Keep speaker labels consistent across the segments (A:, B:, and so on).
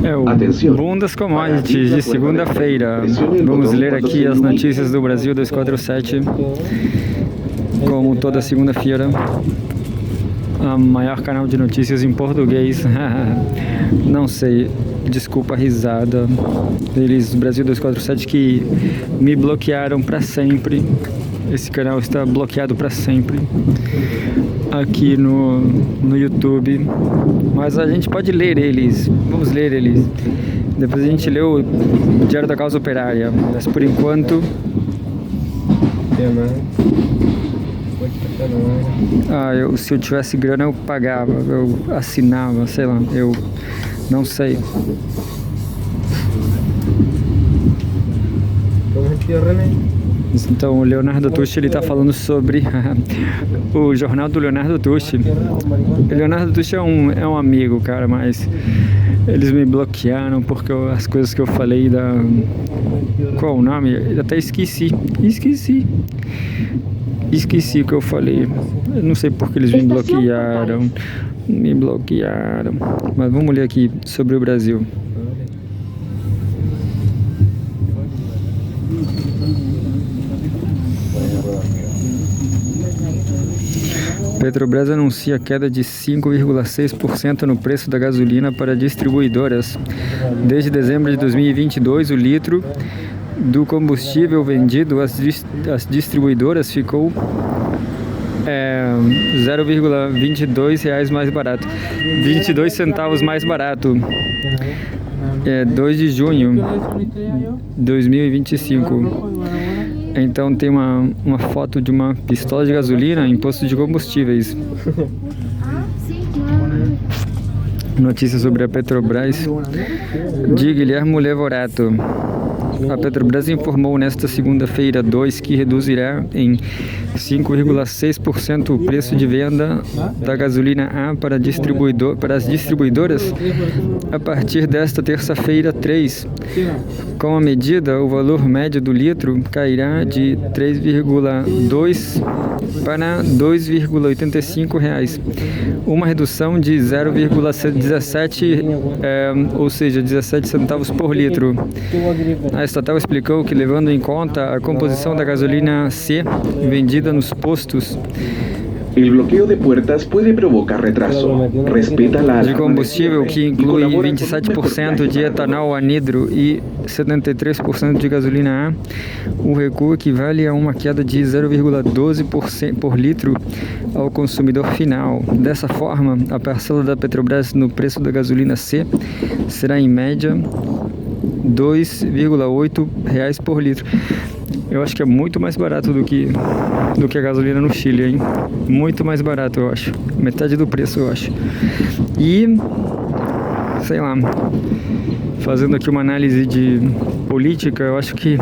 A: É o boom das commodities de segunda-feira. Vamos ler aqui as notícias do Brasil 247. Como toda segunda-feira, a maior canal de notícias em português. Não sei, desculpa a risada. Eles, Brasil 247, que me bloquearam para sempre. Esse canal está bloqueado para sempre aqui no YouTube. Mas a gente pode ler eles. Vamos ler eles. Depois a gente lê o Diário da Causa Operária. Mas por enquanto... se eu tivesse grana eu pagava, eu assinava, sei lá, eu não sei. Então o Leonardo Tucci, ele tá falando sobre o jornal do Leonardo Tucci. O Leonardo Tucci é um amigo, cara, mas eles me bloquearam porque as coisas que eu falei da... Qual o nome? Eu até esqueci o que eu falei. Eu não sei porque eles me bloquearam. Mas vamos ler aqui sobre o Brasil. Petrobras anuncia queda de 5,6% no preço da gasolina para distribuidoras. Desde dezembro de 2022, o litro do combustível vendido às distribuidoras ficou 0,22 reais mais barato, 22 centavos mais barato. 2 de junho de 2025. Então tem uma foto de uma pistola de gasolina em posto de combustíveis. Notícia sobre a Petrobras de Guilherme Levorato. A Petrobras informou nesta segunda-feira 2 que reduzirá em 5,6% o preço de venda da gasolina A para as distribuidoras a partir desta terça-feira 3. Com a medida, o valor médio do litro cairá de 3,2 para 2,85 reais, uma redução de 0,17, ou seja, 17 centavos por litro. A estatal explicou que, levando em conta a composição da gasolina C vendida nos postos
B: El bloqueo de puertas puede provocar retraso. Respeta la
A: de combustível, que inclui 27% de etanol anidro e 73% de gasolina A, o recuo equivale a uma queda de 0,12% por litro ao consumidor final. Dessa forma, a parcela da Petrobras no preço da gasolina C será, em média, R$ 2,8 reais por litro. Eu acho que é muito mais barato do que a gasolina no Chile, hein? Muito mais barato, eu acho. Metade do preço, eu acho. E, sei lá, fazendo aqui uma análise de política, eu acho que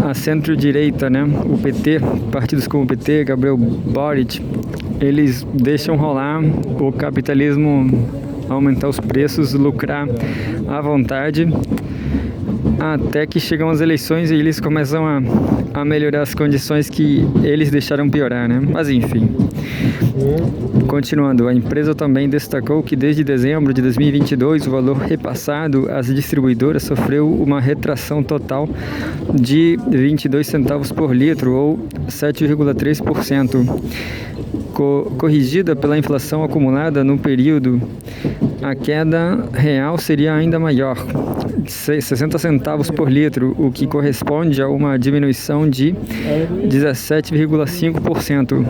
A: a centro-direita, né? O PT, partidos como o PT, Gabriel Boric, eles deixam rolar o capitalismo, aumentar os preços, lucrar à vontade, até que chegam as eleições e eles começam a melhorar as condições que eles deixaram piorar, né? Mas enfim. Continuando, a empresa também destacou que desde dezembro de 2022 o valor repassado às distribuidoras sofreu uma retração total de 22 centavos por litro, ou 7,3%. Corrigida pela inflação acumulada no período, a queda real seria ainda maior, 60 centavos por litro, o que corresponde a uma diminuição de 17,5%.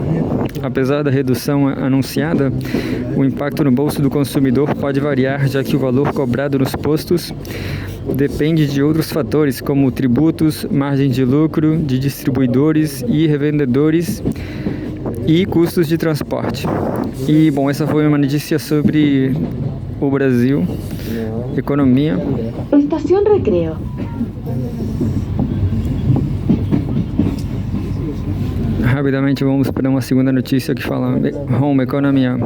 A: Apesar da redução anunciada, o impacto no bolso do consumidor pode variar, já que o valor cobrado nos postos depende de outros fatores, como tributos, margem de lucro de distribuidores e revendedores e custos de transporte. E, bom, essa foi uma notícia sobre o Brasil, economia.
C: Estação Recreo.
A: Rapidamente vamos para uma segunda notícia que fala Home Economia.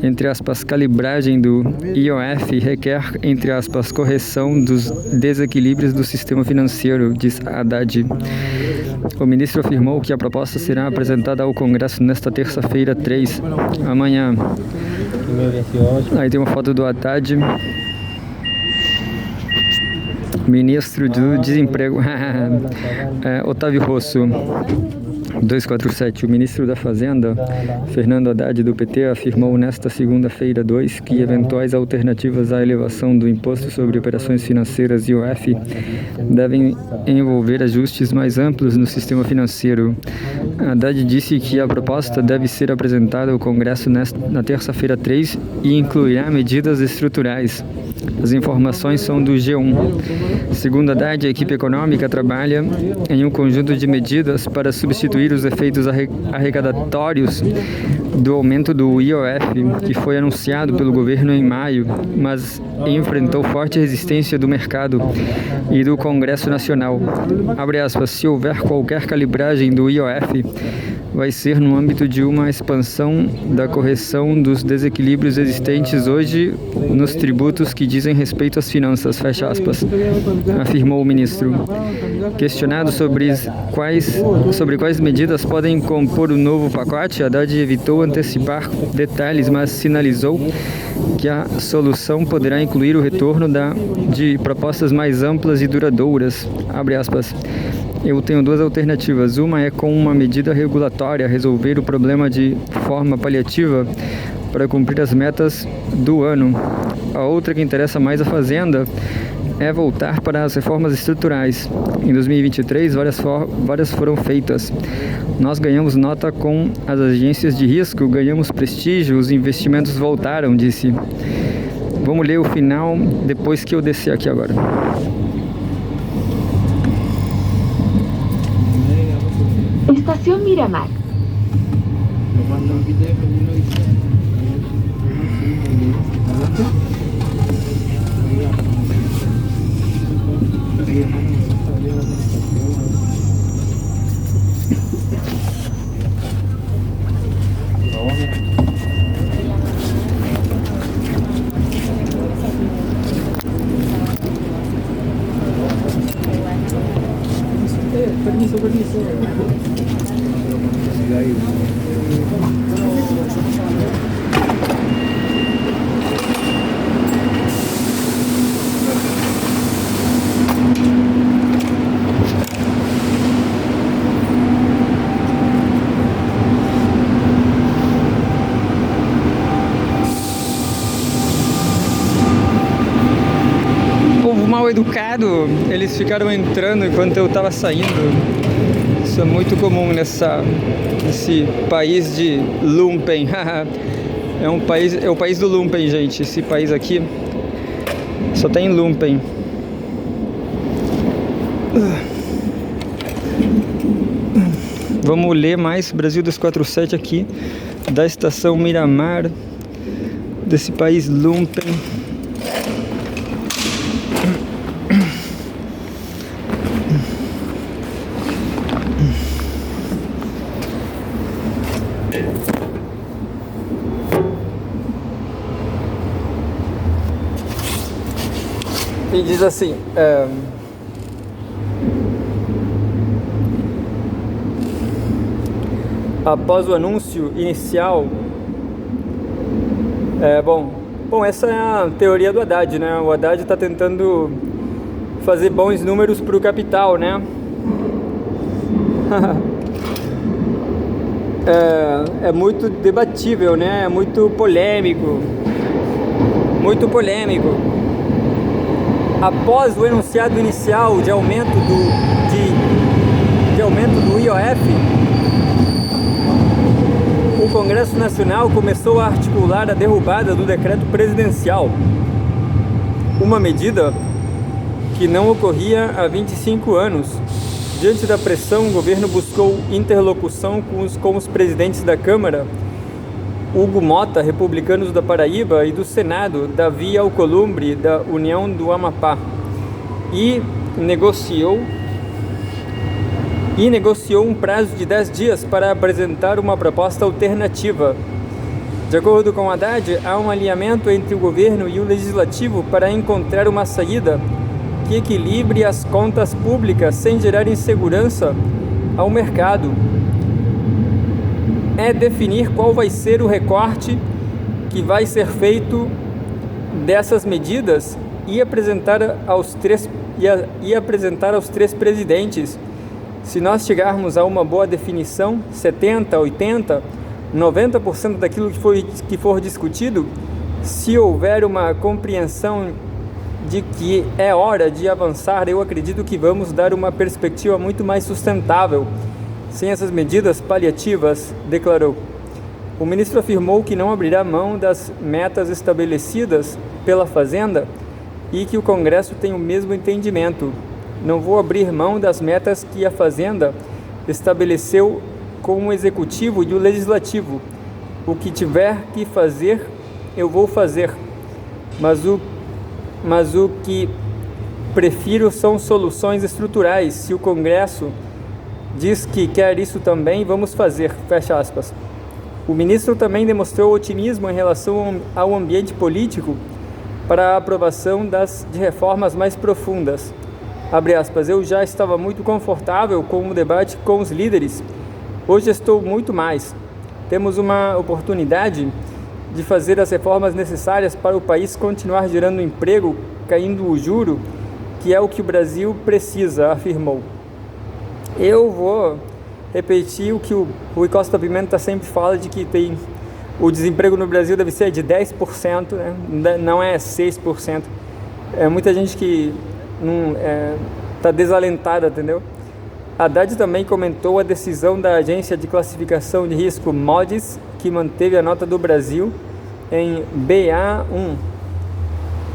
A: Entre aspas, calibragem do IOF requer, entre aspas, correção dos desequilíbrios do sistema financeiro, diz Haddad. O ministro afirmou que a proposta será apresentada ao Congresso nesta terça-feira 3, amanhã. Aí tem uma foto do Haddad, ministro do desemprego. Otávio Rosso. 247. O ministro da Fazenda, Fernando Haddad, do PT, afirmou nesta segunda-feira 2 que eventuais alternativas à elevação do imposto sobre operações financeiras IOF devem envolver ajustes mais amplos no sistema financeiro. Haddad disse que a proposta deve ser apresentada ao Congresso na terça-feira 3 e incluirá medidas estruturais. As informações são do G1. Segundo Haddad, a equipe econômica trabalha em um conjunto de medidas para substituir os efeitos arrecadatórios do aumento do IOF, que foi anunciado pelo governo em maio, mas enfrentou forte resistência do mercado e do Congresso Nacional. Abre aspas, se houver qualquer calibragem do IOF, vai ser no âmbito de uma expansão da correção dos desequilíbrios existentes hoje nos tributos que dizem respeito às finanças, fecha aspas, afirmou o ministro. Questionado sobre quais medidas podem compor o novo pacote, Haddad evitou antecipar detalhes, mas sinalizou que a solução poderá incluir o retorno de propostas mais amplas e duradouras, abre aspas. Eu tenho duas alternativas. Uma é com uma medida regulatória resolver o problema de forma paliativa para cumprir as metas do ano. A outra, que interessa mais à Fazenda, é voltar para as reformas estruturais. Em 2023, várias foram feitas. Nós ganhamos nota com as agências de risco, ganhamos prestígio, os investimentos voltaram, disse. Vamos ler o final depois que eu descer aqui agora.
C: Estación Miramar.
D: Permiso.
A: Povo mal educado, eles ficaram entrando enquanto eu estava saindo. Isso é muito comum nesse país de lumpen. É o país do lumpen, gente. Esse país aqui só tem lumpen. Vamos ler mais Brasil 247 aqui, da estação Miramar, desse país lumpen. E diz assim, após o anúncio inicial, bom, essa é a teoria do Haddad, né? O Haddad está tentando fazer bons números para o capital, né? É muito debatível, né? É muito polêmico. Após o enunciado inicial de aumento do IOF, o Congresso Nacional começou a articular a derrubada do decreto presidencial, uma medida que não ocorria há 25 anos. Diante da pressão, o governo buscou interlocução com os presidentes da Câmara, Hugo Mota, republicanos da Paraíba, e do Senado, Davi Alcolumbre, da União do Amapá, e negociou um prazo de 10 dias para apresentar uma proposta alternativa. De acordo com Haddad, há um alinhamento entre o governo e o legislativo para encontrar uma saída que equilibre as contas públicas sem gerar insegurança ao mercado. É definir qual vai ser o recorte que vai ser feito dessas medidas e apresentar aos três presidentes. Se nós chegarmos a uma boa definição, 70, 80, 90% daquilo que for discutido, se houver uma compreensão de que é hora de avançar, eu acredito que vamos dar uma perspectiva muito mais sustentável, sem essas medidas paliativas, declarou. O ministro afirmou que não abrirá mão das metas estabelecidas pela Fazenda e que o Congresso tem o mesmo entendimento. Não vou abrir mão das metas que a Fazenda estabeleceu com o Executivo e o Legislativo. O que tiver que fazer, eu vou fazer. Mas o que prefiro são soluções estruturais. Se o Congresso diz que quer isso também, vamos fazer. Fecha aspas. O ministro também demonstrou otimismo em relação ao ambiente político para a aprovação de reformas mais profundas. Abre aspas, eu já estava muito confortável com o debate com os líderes. Hoje estou muito mais. Temos uma oportunidade de fazer as reformas necessárias para o país continuar gerando emprego, caindo o juro, que é o que o Brasil precisa, afirmou. Eu vou repetir o que o Rui Costa Pimenta sempre fala, de que o desemprego no Brasil deve ser de 10%, né? Não é 6%. É muita gente que está desalentada, entendeu? Haddad também comentou a decisão da Agência de Classificação de Risco Moody's, que manteve a nota do Brasil em Ba1,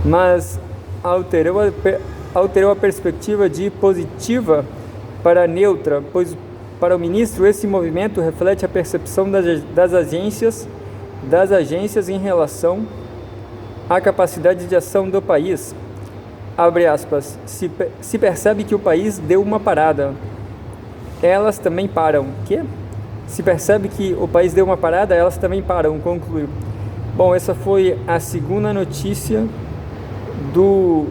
A: mas alterou a perspectiva de positiva para neutra, pois para o ministro esse movimento reflete a percepção das agências em relação à capacidade de ação do país. Abre aspas, se percebe que o país deu uma parada. Elas também param. Quê? Se percebe que o país deu uma parada, elas também param, concluiu. Bom, essa foi a segunda notícia do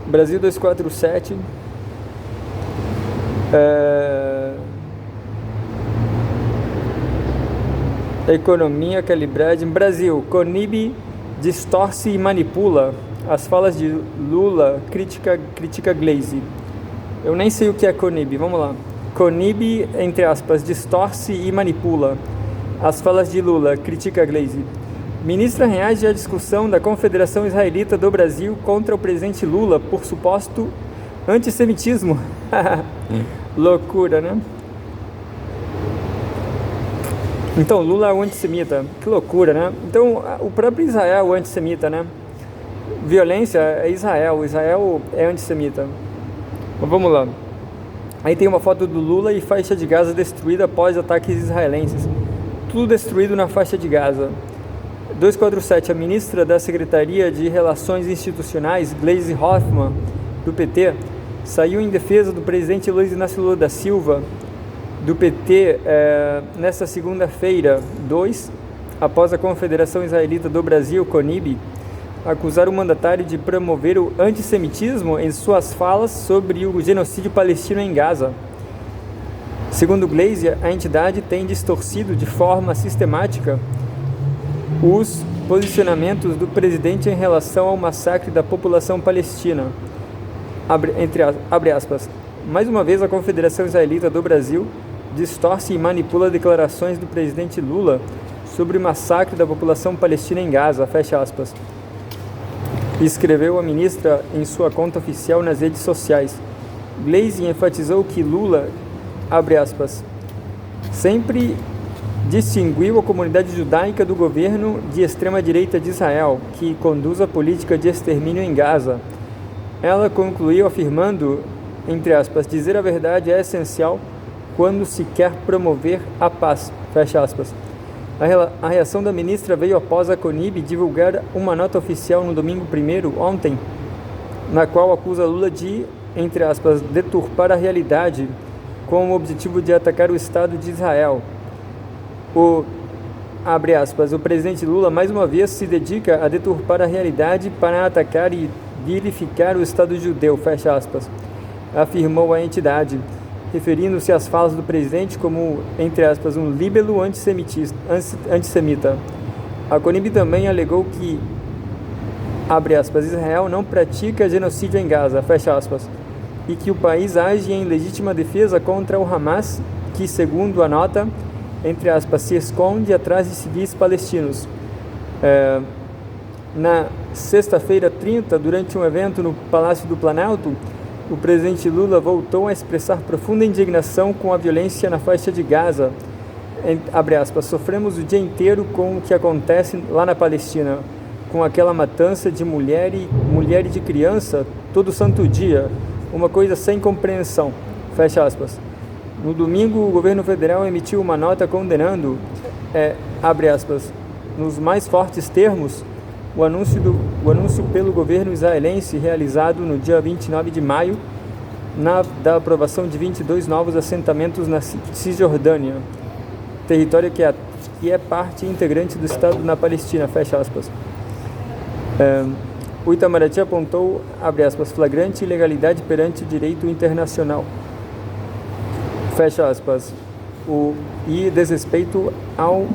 A: Brasil 247. Economia calibrada em Brasil. Conib distorce e manipula. As falas de Lula critica Glaze. Eu nem sei o que é Conib, vamos lá. Conib, entre aspas, distorce e manipula. As falas de Lula critica Glaze. Ministra reage à discussão da Confederação Israelita do Brasil contra o presidente Lula por suposto antissemitismo. Loucura, né? Então, Lula é um antissemita. Que loucura, né? Então, o próprio Israel é o antissemita, né? Violência é Israel. Israel é antissemita. Mas vamos lá. Aí tem uma foto do Lula e faixa de Gaza destruída após ataques israelenses. Tudo destruído na faixa de Gaza. 247. A ministra da Secretaria de Relações Institucionais, Gleisi Hoffmann, do PT, saiu em defesa do presidente Luiz Inácio Lula da Silva, do PT, nesta segunda-feira, 2, após a Confederação Israelita do Brasil, CONIB, acusar o mandatário de promover o antissemitismo em suas falas sobre o genocídio palestino em Gaza. Segundo Gleisi, a entidade tem distorcido de forma sistemática os posicionamentos do presidente em relação ao massacre da população palestina. Abre aspas. Mais uma vez, a Confederação Israelita do Brasil distorce e manipula declarações do presidente Lula sobre o massacre da população palestina em Gaza, fecha aspas. Escreveu a ministra em sua conta oficial nas redes sociais. Gleisi enfatizou que Lula, abre aspas, sempre distinguiu a comunidade judaica do governo de extrema-direita de Israel, que conduz a política de extermínio em Gaza. Ela concluiu afirmando, entre aspas, dizer a verdade é essencial quando se quer promover a paz, fecha aspas. A reação da ministra veio após a CONIB divulgar uma nota oficial no domingo 1º, ontem, na qual acusa Lula de, entre aspas, deturpar a realidade com o objetivo de atacar o Estado de Israel. Abre aspas, o presidente Lula mais uma vez se dedica a deturpar a realidade para atacar e vilificar o Estado judeu, fecha aspas, afirmou a entidade, referindo-se às falas do presidente como, entre aspas, um líbelo antissemita. A CONIB também alegou que, abre aspas, Israel não pratica genocídio em Gaza, fecha aspas, e que o país age em legítima defesa contra o Hamas, que, segundo a nota, entre aspas, se esconde atrás de civis palestinos. Na sexta-feira 30, durante um evento no Palácio do Planalto, o presidente Lula voltou a expressar profunda indignação com a violência na faixa de Gaza. Abre aspas, sofremos o dia inteiro com o que acontece lá na Palestina, com aquela matança de mulher e de criança todo santo dia, uma coisa sem compreensão, fecha aspas. No domingo, o governo federal emitiu uma nota condenando, abre aspas, nos mais fortes termos, o anúncio pelo governo israelense realizado no dia 29 de maio da aprovação de 22 novos assentamentos na Cisjordânia, território que é parte integrante do Estado na Palestina, fecha aspas. O Itamaraty apontou, abre aspas, flagrante ilegalidade perante o direito internacional, fecha aspas, e desrespeito ao,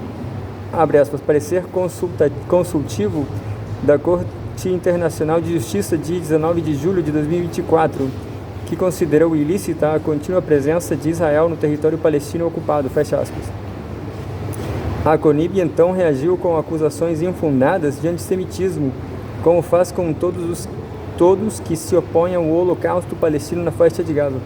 A: abre aspas, parecer consultivo da Corte Internacional de Justiça de 19 de julho de 2024, que considerou ilícita a contínua presença de Israel no território palestino ocupado, fecha aspas. A CONIB então reagiu com acusações infundadas de antissemitismo, como faz com todos que se opõem ao holocausto palestino na faixa de Gaza.